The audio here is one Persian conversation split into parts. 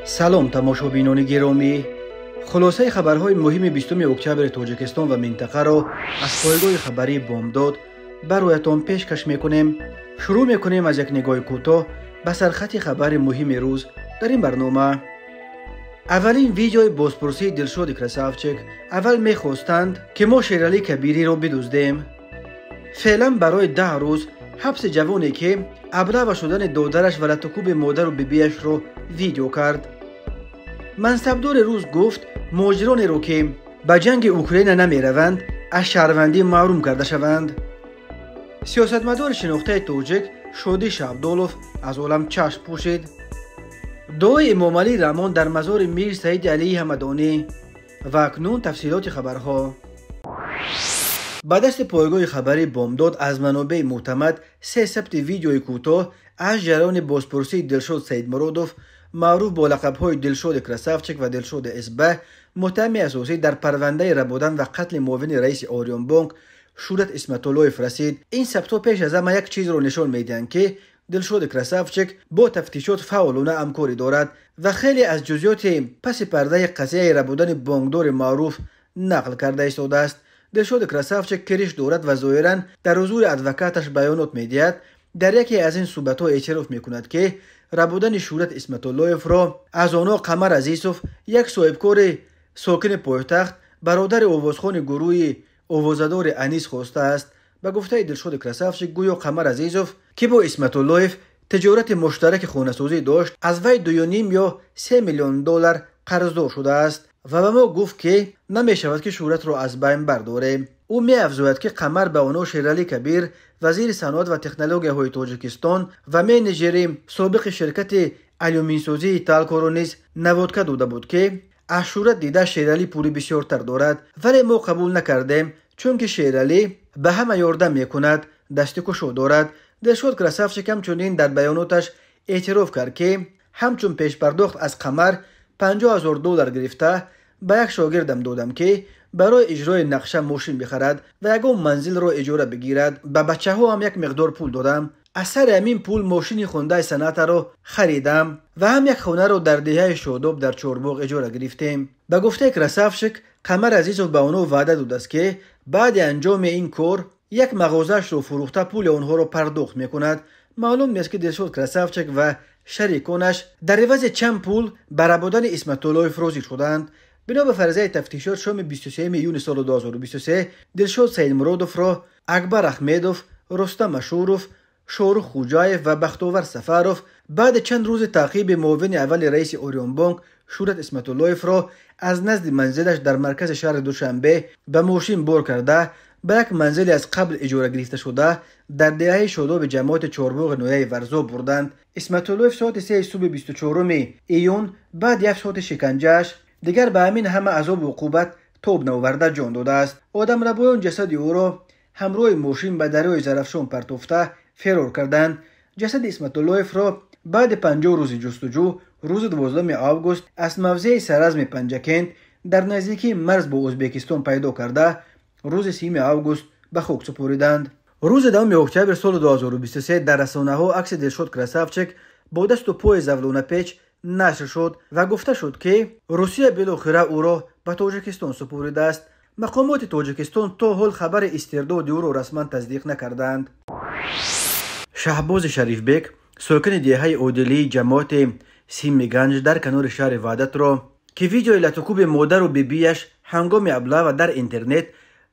سلام تماشابینان گرامی، خلاصه خبرهای مهم 20 اکتبر تاجیکستان و منطقه را از پایگاه خبری بامداد برایتان پیشکش میکنیم. شروع میکنیم از یک نگاه کوتاه به سرخط خبر مهم روز در این برنامه. اولین ویدیوی بازپرسی دلشاد کراسافچک. اول میخواستند که ما شیرالی کبیری را بدزدیم. فعلا برای 10 روز حبس جوانی که ابله شدن دادرش و لطکوب مادر و بیبیش رو ویدیو کرد. منصبدار روز گفت مهاجرانی رو که به جنگ اوکراین نمی روند از شهروندی محروم کرده شوند. سیاستمدار شناخته تاجیک شادی شعبدالوف از عالم چشم پوشید. دعای امام علی رحمان در مزار میر سید علی همدانی. و اکنون تفصیلات خبرها. با دست پایگاه خبری بامداد از منابع معتمد 3 ثبت ویدیوی کوتاه از جریان بازپرسی دلشاد سیدمرادوف معروف با لقب‌های دلشاد کراسافچک و دلشاد اسبه، متهم اساسی در پرونده ربودن و قتل معاون رئیس آریان بانک شورت اسمت‌اللهیف رسید. این ثبت‌ها پیش از همه یک چیز را نشان میدهند که دلشاد کراسافچک با تفتیشات فعالانه همکاری دارد و خیلی از جزئیات پس پرده قضیه ربودن بانکدار معروف نقل کرده ایستاده است. دلشاد کراسافچک کریش دارد و ظاهراً در حضور ادوکاتش بیانات میدهد. در یکی از این صحبت‌ها اعتراف میکند که ربودن شورت اسمت‌اللهیف را از آنها قمر عزیزوف، یک صاحبکار ساکن پایتخت، برادر آوازخوان گروه آوازدار انیس خواسته است. به گفته دلشاد کراسافچک گویا قمر عزیزوف که با اسمت‌اللهیف تجارت مشترک خانه‌سازی داشت از وی 2.5 یا 3 میلیون دلار قرضدار شده است و به ما گفت که نمی شود که شورت را از بین برداره. او می افزاید که قمر به آنها شیرالی کبیر وزیر صنعت و تکنولوژی های تاجیکستان و منیجر سابق شرکت الومینسازی تالکارو نیز نوادکه داده بود که از شورت دیده شیرالی پولی بسیارتر دارد، ولی ما قبول نکردیم چون که شیرالی به همه یاردم میکند، دستکشو دارد. دلشاد کراسافچک همچنین در بیاناتش اعتراف کرد که همچون پیش پرداخت از قمر 50,000 دلار گرفته به یک شاگردم دادم که برای اجرای نقشه ماشین بخرد و یکم منزل را اجاره بگیرد. به بچه ها هم یک مقدار پول دادم. از سر همین پول ماشین خونده صنعت را خریدم و هم یک خانه را در دهه شاداب در چهارباغ اجاره گرفتیم. به گفته کراسافچک قمر عزیزوف به آنها وعده داده است که بعد انجام این کار یک مغازه‌اش را فروخته پول آنها را پرداخت میکند. معلوم نیست که دلشاد کراسافچک و شریکانش در عوض چند پول بر ربودن اسمت‌اللهیف راضی شدند. بنا به فرضیه تفتیشات شام 23 یونیو سال 2023 دلشاد سیدمرادوف را اکبر احمدوف، رستم اشوروف، شاروخ خوجایف و بختاور سفروف بعد چند روز تعقیب معاون اول رئیس آریان بانک شورت اسمت‌اللهیف را از نزد منزلش در مرکز شهر دوشنبه به ماشین بار کرده به یک منزل از قبل اجاره گرفته شده در دهه شاداب جماعت چهارباغ نویه ورزا بردند. اسمت‌اللهیف ساعت 3 صبح 24 ایون بعد یک ساعت شکنجهش دیگر به همین همه عذاب و عقوبت تاب نآورده جان داده است. آدم ربایان جسد او را همراه ماشین به دریای زرافشان پرتافته فرار کردند. جسد اسمت‌اللهیف را بعد 50 روز جستجو روز 12 آگوست از موضع سرزم پنجکند در نزدیکی مرز با ازبکستان پیدا کرده روز 3 آگوست به خاک سپردند. روز 2 اکتبر سال 2023 در رسانه‌ها عکس دلشاد کراسافچک با دست و پای زولانه پیچ نشر شد و گفته شد که روسیه بالاخره او را به تاجیکستان سپرده است. مقامات تاجیکستان تا حال خبر استرداد او را رسما تصدیق نکردند. شهباز شریفبک ساکن دهه عادلی جماعت سیمگنج در کنار شهر وحدت را که ویدیوی لطکوب مادر و بیبیش هنگام ابله و در اینترنت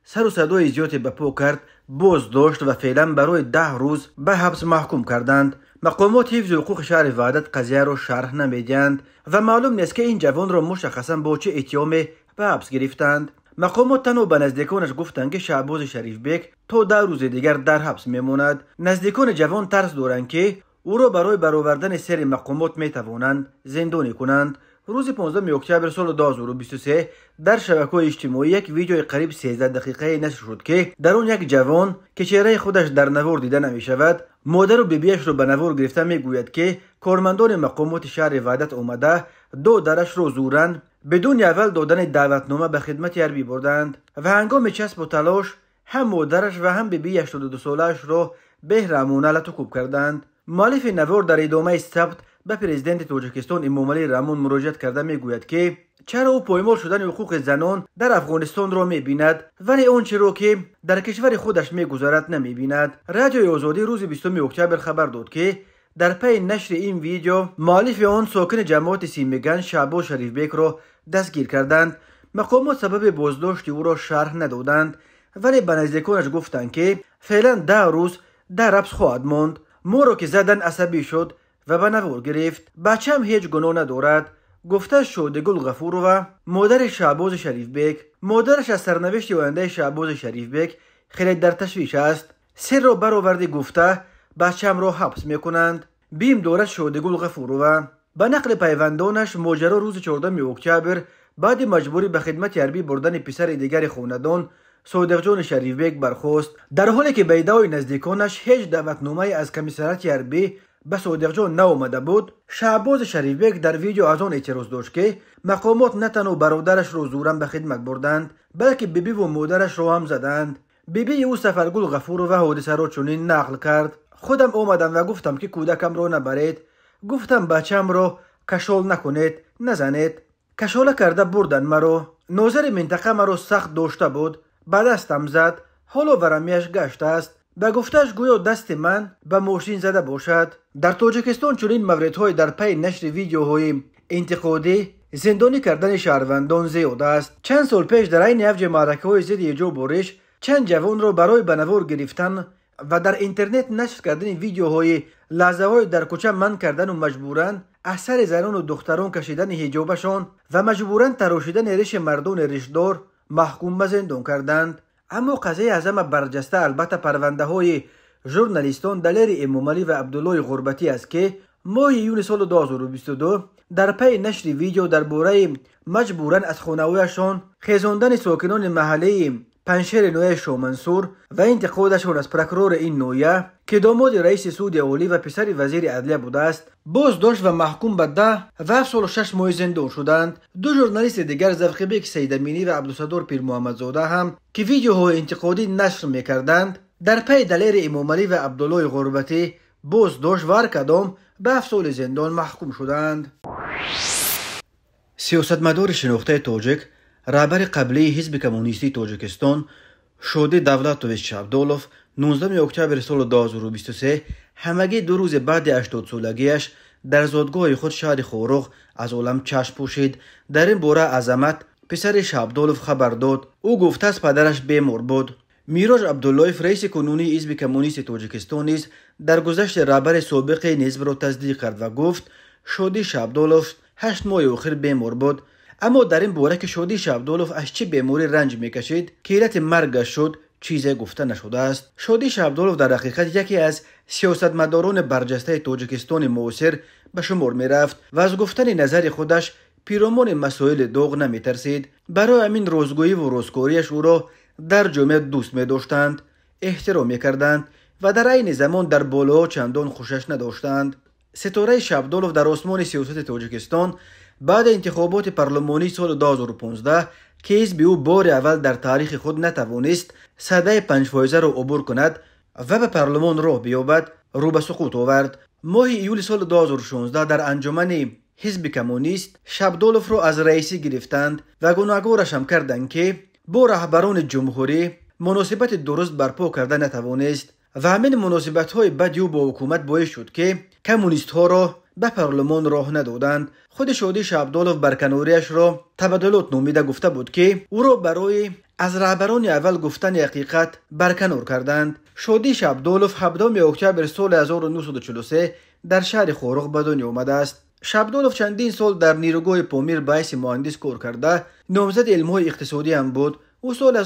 سر و صدای زیادی به پا کرد باز داشت و فعلا برای 10 روز به حبس محکوم کردند. مقامات حفظ حقوق شهر وحدت قضیه را شرح نمیدهند و معلوم نیست که این جوان را مشخصا با چه اتهامی به حبس گرفتند. مقامات تنها به نزدیکانش گفتند که شهباز شریفبک تا 10 روز دیگر در حبس میماند. نزدیکان جوان ترس دارند که او را برای برآوردن سر مقامات میتوانند زندانی کنند. روز 15 اکتبر سال 2023 در شبکه‌های اجتماعی یک ویدیوی قریب 13 دقیقه نشر شد که در آن یک جوان که چهره خودش در نوار دیده نمی شود مادر و بیبیش را به نوار گرفته میگوید که کارمندان مقامات شهر وحدت آمده دادرش را زوراً بدون اول دادن دعوتنامه به خدمت حربی بردند و هنگام چسب و تلاش هم مادرش و هم بیبیش 22 سالش را بهرامانه لطکوب کردند. مؤلف نوار در ادامه سبت به پرزیدنت تاجیکستان امامعلی رحمون مراجعت کرده میگوید که چرا او پایمال شدن حقوق زنان در افغانستان را میبیند ولی آنچه را که در کشور خودش میگذرد نمیبیند. رادیوی آزادی روز 20 اکتبر خبر داد که در پی نشر این ویدیو مؤلف آن ساکن جماعت سیمگان شعباز شریف بیگ را دستگیر کردند. مقامات سبب بازداشت او را شرح ندادند ولی به نزدیکانش گفتند که فعلا 10 روز در حبس خواهد ماند. ما را که زدن عصبی شد و به نوار گرفت. بچه‌م هیچ گناه ندارد، گفته شادگل غفورова مادر شعباز شریف بیگ. مادرش از سرنوشت آینده شعباز شریف بیگ خیلی در تشویش است. سر را برآورده گفته بچه‌م را حبس میکنند. بیم دارد شادگل غفورova. به نقل پیوندانش ماجرا روز 14 اکتبر بعد مجبوری به خدمت حربی بردن پسر دیگر خاندان صادق جان شریف بیگ برخاست. در حالی که به ادعای نزدیکانش هیچ دعوتنامه از کمیسریت حربی به صادق جان نآمده بود، شعباز شریف بیگ در ویدیو از آن اعتراض داشت که مقامات نه تنها برادرش را زوراً به خدمت بردند بلکه بیبی و مادرش را هم زدند. بیبی او سفرگل غفورova حادثه را چنین نقل کرد: خودم آمدم و گفتم که کودکم را نبرید، گفتم بچم را کشال نکنید، نزنید. کشاله کرده بردن مرا. ناظر منطقه مرا سخت داشته بود، به دستم زد، حالا ورمیش گشت است. به گفتش گویا دست من به ماشین زده باشد. در تاجیکستان چنین موردهای در پی نشر ویدیوهای انتقادی زندانی کردن شهروندان زیاد است. چند سال پیش در عین اوج معرکه‌های ضد حجاب و ریش چند جوان را برای به نوار گرفتن و در اینترنت نشر کردن ویدیوهای لحظه‌های در کوچه منع کردن و مجبوراً از سر زنان و دختران کشیدن حجابشان و مجبوراً تراشیدن ریش مردان ریشدار محکوم به زندان کردند. اما قضیه از همه برجسته البته پرونده های ژورنالیستان دلیر امامعلی و عبدالله غربتی است که ماه یونیو سال 2022 در پی نشر ویدیو درباره مجبوراً از خانه‌هایشان خیزاندن ساکنان محله پنشیر نویه شامنصور و انتقادشان از پروکرور این نویه که داماد رئیس سود اولی و پسر وزیر عدلیه بوده است بازداشت و محکوم به 10 و 7 سال و 6 ماه زندان شدند. دو ژورنالیست دیگر ذوق‌بیک سیدامینی و عبدالستار پیر محمدزاده هم که ویدیوهای انتقادی نشر میکردند در پی دلیر امامعلی و عبدالله غربتی بازداشت و هر کدام به 7 سال زندان محکوم شدند. سیاستمدار شناخته تاجیک رهبر قبلی حزب کمونیستی تاجیکستان شودی دولتویچ شابدولوف 19 اکتبر سال 2023 همگی 2 روز بعد 80 سالگیش در زادگاه خود شهر خوروغ از عالم چشم پوشید. در این باره عظمت پسر شابدولوف خبر داد. او گفته است پدرش بیمار بود. میراج عبداللهیف رئیس کنونی حزب کمونیست تاجیکستان نیز در گذشت رهبر سابق حزب را تصدیق کرد و گفت شودی شابدولوف 8 ماه اخیر بیمار بود. اما در این باره که شودی شابدولوف از چه بیماری رنج میکشید که علت مرگش شد چیزی گفته نشده است. شودی شابدولوف در حقیقت یکی از سیاستمداران برجسته تاجیکستان معاصر به شمار میرفت و از گفتن نظر خودش پیرامون مسائل داغ نمیترسید. برای همین روزگویی و روزکاریش او را در جامعه دوست می‌داشتند، احترام می‌کردند و در عین زمان در بالا چندان خوشش نداشتند. ستاره شابدولوف در آسمان سیاست تاجیکستان بعد انتخابات پارلمانی سال 2015 که حزب او بار اول در تاریخ خود نتوانست سده 5% را عبور کند و به پارلمان راه بیابد رو به سقوط آورد. ماه ایول سال 2016 در انجمن حزب کمونیست شابدولوف را از رئیسی گرفتند و گناهکارش هم کردند که با رهبران جمهوری مناسبت درست برپا کرده نتوانست و همین مناسبت‌های بد او با حکومت باعث شد که کمونیست‌ها را به پارلمان راه ندادند. خود شودی شابدولوف برکناریش را تبادلات نامیده گفته بود که او را برای از رهبران اول گفتن حقیقت برکنار کردند. شودی شابدولوف 17 اکتبر سال 1943 در شهر خوروغ به دنیا آمده است. شابدولوف چندین سال در نیروگاه پامیر به حیث مهندس کار کرده نامزد علم‌های اقتصادی هم بود. او سال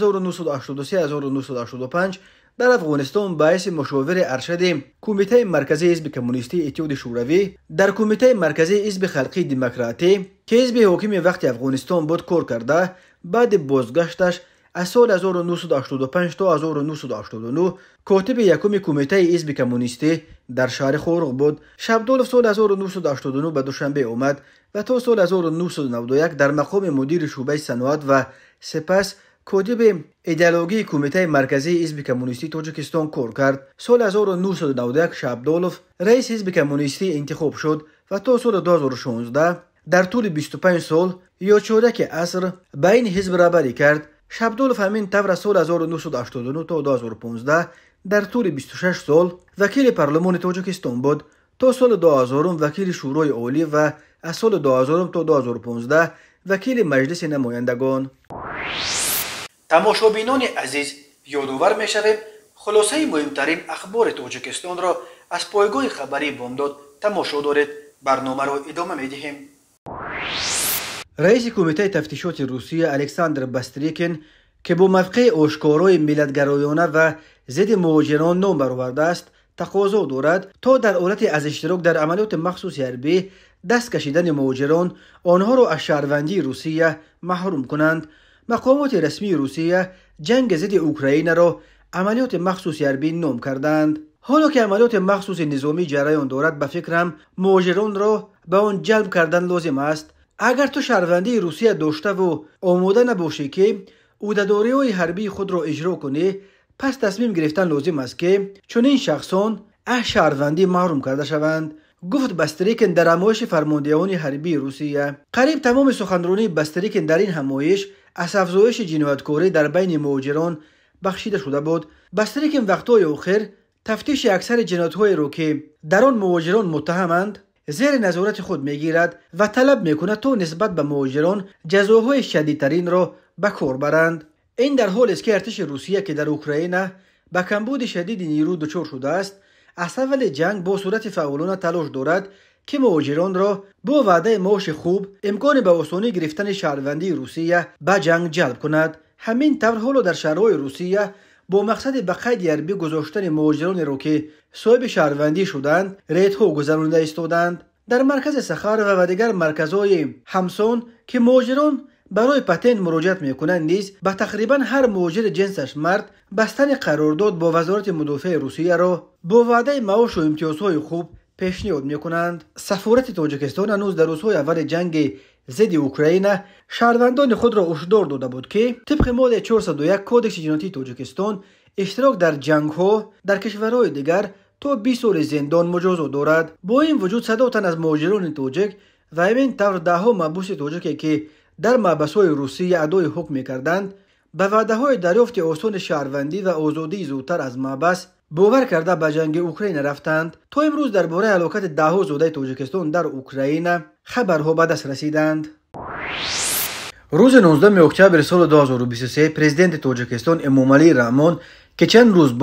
1983-1985 در افغانستان به حیث مشاور ارشد کمیته مرکزی حزب کمونیستی اتحاد شوروی در کمیته مرکزی حزب خلقی دموکراتی که حزب حاکم وقت افغانستان بود کار کرده. بعد بازگشتش از سال 1985 تا 1989 کاتب یکم کمیته حزب کمونیستی در شهر خوروغ بود. شابدولوف سال 1989 به دوشنبه آمد و تا سال 1991 در مقام مدیر شعبه صنعت و سپس کاتب ایدئولوژی کمیته مرکزی حزب کمونیستی تاجیکستان کار کرد. سال 1991 شابدولوف رئیس حزب کمونیستی انتخاب شد و تا سال 2016 در طول 25 سال یا چورک عصر بین حزب رهبری کرد. شابدولوف همین طور سال 1989 تا 2015 در طول 26 سال وکیل پارلمان تاجیکستان بود. تا سال 2000 وکیل شورای عالی و از سال 2000 تا 2015 وکیل مجلس نمایندگان. تماشابینان عزیز، یادآور می‌شویم خلاصه مهمترین اخبار تاجیکستان را از پایگاه خبری بامداد تماشا دارید. برنامه را ادامه می‌دهیم. رئیس کمیته تفتیشات روسیه الکساندر باستریکین که با موقع آشکارای ملت‌گرایانه و ضد مهاجران نام برآورده است، تقاضا دارد تا در حالت از اشتراک در عملیات مخصوص حربی دست کشیدن مهاجران آنها را از شهروندی روسیه محروم کنند. مقامات رسمی روسیه جنگ ضد اوکراین را عملیات مخصوص حربی نام کردند. حالا که عملیات مخصوص نظامی جریان دارد، به فکرم مهاجران را به آن جلب کردن لازم است. اگر تو شهروندی روسیه داشته و آماده نباشی که عهده‌داری‌های حربی خود را اجرا کنی، پس تصمیم گرفتن لازم است که چنین شخصان از شهروندی محروم کرده شوند، گفت باستریکین در همایش فرماندهان حربی روسیه. قریب تمام سخنرانی باستریکین در این همایش از افزایش جنایتکاری در بین مهاجران بخشیده شده بود. باستریکین وقتهای آخر تفتیش اکثر جنایت‌های را که در آن مهاجران متهمند زیر نظارت خود میگیرد و طلب میکند تا نسبت به مهاجران جزاهای شدیدترین را به کار برند. این در حالی است که ارتش روسیه که در اوکراین به کمبود شدید نیرو دچار شده است، از اول جنگ با صورت فعالانه تلاش دارد که مهاجران را با وعده معاش خوب امکان به آسانی گرفتن شهروندی روسیه به جنگ جلب کند. همین طور حالا در شهرهای روسیه با مقصد به قید حربی گذاشتن مهاجران را که صاحب شهروندی شدند ریدها گذرانده ایستادند. در مرکز سخر و دیگر مرکزهای همسان که مهاجران برای پتنت مراجعت میکنند نیز به تقریبا هر مهاجر جنسش مرد بستن قرارداد با وزارت مدافع روسیه را با وعده معاش و امتیازهای خوب پیشنهاد میکنند. سفارت تاجیکستان هنوز در روزهای اول جنگ ضد اوکراین شهروندان خود را هشدار داده بود که طبق ماده 401 کدکس جنایتی تاجیکستان اشتراک در جنگ‌ها در کشورهای دیگر تا 20 سال زندان مجازات دارد. با این وجود 100 تن از مهاجران تاجیک و همین طور دهها محبوس تاجیکی که در محبس‌های روسیه ادای حکم می‌کردند به وعده‌های دریافت آسان شهروندی و آزادی زودتر از محبس باور کرده به جنگ اوکراین رفتند. تا امروز درباره هلاکت دهها زاده تاجیکستان در اوکراین خبرها به دست رسیدند. روز 19 اکتبر سال 2023 پرزیدنت تاجیکستان امامعلی رحمان که چند روز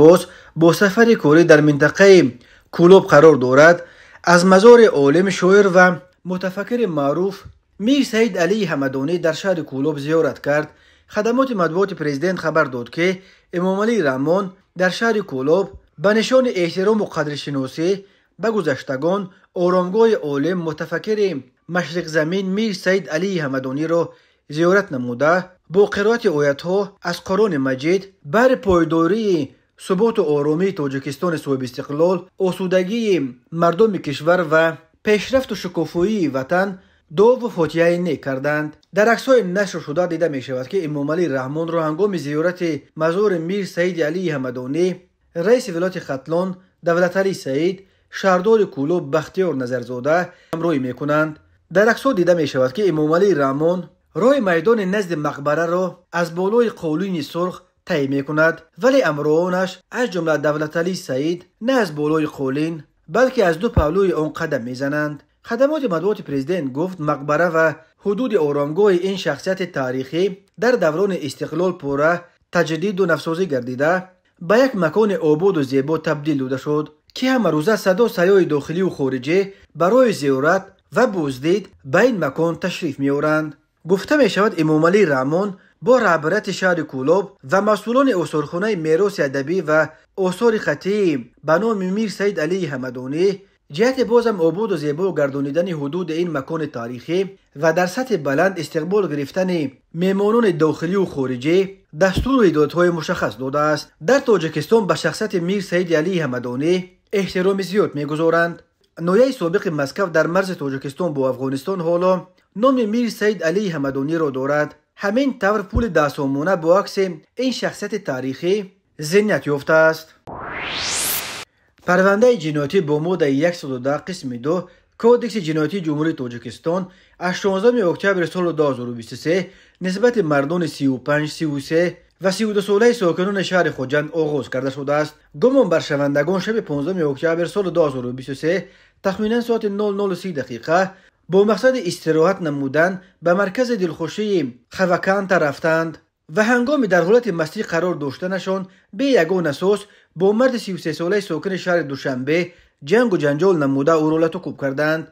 با سفر کاری در منطقه کولوب قرار دارد، از مزار عالم شاعر و متفکر معروف میر سید علی حمدانی در شهر کولوب زیارت کرد. خدمات مطبوعات پرزیدنت خبر داد که امامعلی رحمان در شهر کولوب به نشان احترام و قدرشناسی به گذشتگان آرامگاه عالم متفکر مشرق زمین میر سید علی حمدانی را زیارت نموده با قرائت آیت‌ها از قرآن مجید بر پایداری ثبات و آرامی تاجیکستان صاحب استقلال، آسودگی مردم کشور و پیشرفت و شکوفایی وطن دعا و فاتحه نیک کردند. در عکس‌های نشر شده دیده می شود که امامعلی رحمان را هنگام زیارت مزار میر سید علی حمدانی رئیس ولایت ختلان دولتعلی سعید شهردار کولوب بختیار نظرزاده همراهی می کنند. در عکس‌ها دیده می شود که امامعلی رحمان راه میدان نزد مقبره را از بالای قالین سرخ طی می کند، ولی همراهانش از جمله دولتعلی سعید نه از بالای قالین بلکه از دو پهلوی آن قدم می زنند. خدمات مطبوعات پرزیدنت گفت مقبره و حدود آرامگاه این شخصیت تاریخی در دوران استقلال پوره تجدید و نوسازی گردیده به یک مکان آباد و زیبا تبدیل داده شد که همه روزه صدا سیاح داخلی و خارجی برای زیارت و بازدید به این مکان تشریف می‌آورند. گفته می شود امامعلی رحمان با رهبریت شهر کولوب و مسئولان آثارخانه میراث ادبی و آثار خطی به نام میر سید علی حمدانی جهت بازم آباد و زیبا گردانیدن حدود این مکان تاریخی و در سطح بلند استقبال گرفتن مهمانان داخلی و خارجی دستور و هدایت‌های مشخص داده است. در تاجیکستان به شخصیت میر سید علی حمدانی احترام زیاد می‌گذارند. نایه سابق مسکو در مرز تاجیکستان با افغانستان حالا نام میر سید علی حمدانی را دارد. همین طور پول 10 سومونه با عکس این شخصیت تاریخی زنیت یافته است. پرونده جنایتی با ماده 110 قسم 2 کودکس جنایتی جمهوری تاجیکستان از 16 اکتبر سال 2023 نسبت مردان 35, 33 و 32 ساله ساکنان شهر خوجند آغاز کرده شده است. گمان بر شوندگان شب 15 اکتبر سال 2023 تخمینا ساعت 00:30 دقیقه با مقصد استراحت نمودن به مرکز دلخوشی خوکانت رفتند و هنگام در حالت مستی قرار داشتنشان به یگان اساس با مرد 33 ساله ساکن شهر دوشنبه جنگ و جنجال نموده او را لطو کردند.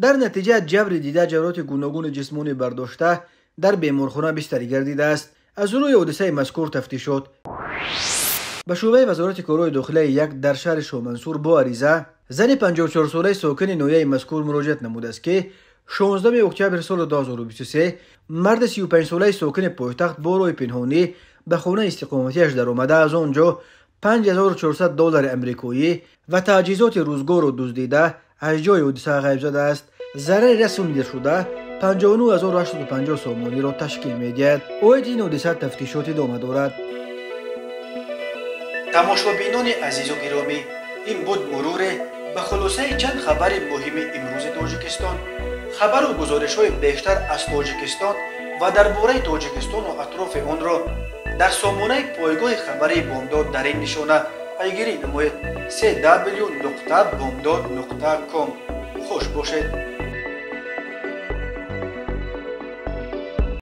در نتیجه جبر دیده جراحات گوناگون جسمانی برداشته در بیمارخانه بستری گردیده است. از روی حادثه مذکور تفتیشات به شعبه وزارت کارهای داخلی یک در شهر شاهمنصور با عریضه زن 54 ساله ساکن ناحیه مذکور مراجعت نموده است که 16 اکتبر سال 2023 مرد 35 ساله ساکن پایتخت با راه پنهانی به خانه استقامتیش در آمده از آنجا $5400 امریکایی و تجهیزات روزگار را دزدیده از جای حادثه غیب شده است. ضرر رسمی دیده شده 59850 سامانی را تشکیل می‌دهد. اوید این حادثه تفتیشات ادامه دارد. تماشابینان عزیز و گرامی، این بود مرور به خلاصه چند خبر مهم امروز تاجیکستان. خبر و گزارش‌های بیشتر از تاجیکستان و درباره تاجیکستان و اطراف آن را در سامانه پایگاه خبری بامداد در این نشانه پیگیری نمایید: www.bomdad.com. خوش باشید.